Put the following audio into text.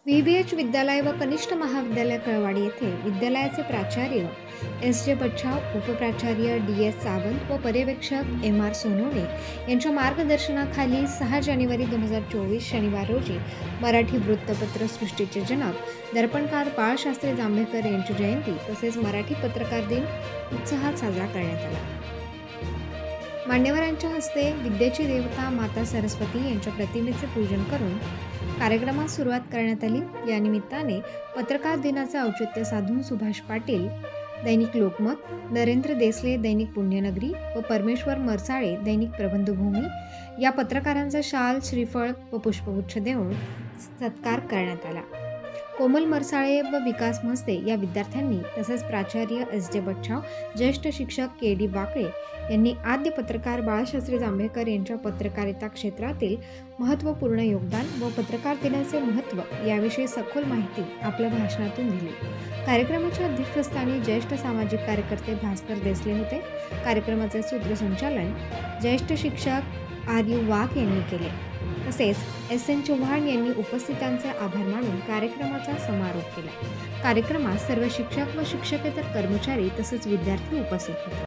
व्हीबीएच विद्यालय व कनिष्ठ महाविद्यालय कळवाडी येथे विद्यालयाचे प्राचार्य एस.जे. बच्छाव, उपप्राचार्य डी.एस. सावंत व पर्यवेक्षक एम.आर. सोनवणे यांच्या मार्गदर्शनाखाली 6 जानेवारी 2024 शनिवार रोजी मराठी वृत्तपत्र सृष्टीचे जनक दर्पणकार बाळशास्त्री जांभेकर यांची जयंती तसेच मराठी पत्रकार दिन उत्साहात साजरा करण्यात आला। मान्यवरांच्या हस्ते विद्येची देवता माता सरस्वती यांच्या प्रतिमेचे पूजन करून कार्यक्रमास सुरुवात करण्यात आली। या निमित्ताने पत्रकार दिनाचे औचित्य साधून सुभाष पाटील दैनिक लोकमत, नरेंद्र देसले दैनिक पुण्यनगरी व परमेश्वर मरसाळे दैनिक प्रबंधभूमी या पत्रकारांचा शाल, श्रीफळ व पुष्पगुच्छ देऊन सत्कार करण्यात आला। कोमल मरसाळे व विकास मस्ते या विद्यार्थ्यांनी तसेच प्राचार्य एस.जे. बच्छाव, ज्येष्ठ शिक्षक के.डी. वाकळे यांनी आद्य पत्रकार बाळशास्त्री जांभेकर यांच्या पत्रकारिता क्षेत्रातील महत्त्वपूर्ण योगदान व पत्रकार दिनाचे महत्त्व याविषयी सखोल माहिती आपल्या भाषणातून दिली। कार्यक्रमाच्या अध्यक्षस्थानी ज्येष्ठ सामाजिक कार्यकर्ते भास्कर देसले होते। कार्यक्रमाचे सूत्रसंचालन ज्येष्ठ शिक्षक आर.यू. वाघ यांनी केले। तसेच एस.एन. चव्हाण यांनी उपस्थितांचे आभार मानून कार्यक्रमाचा समारोप केला। कार्यक्रमात सर्व शिक्षक व शिक्षकेतर कर्मचारी तसेच विद्यार्थी उपस्थित होते।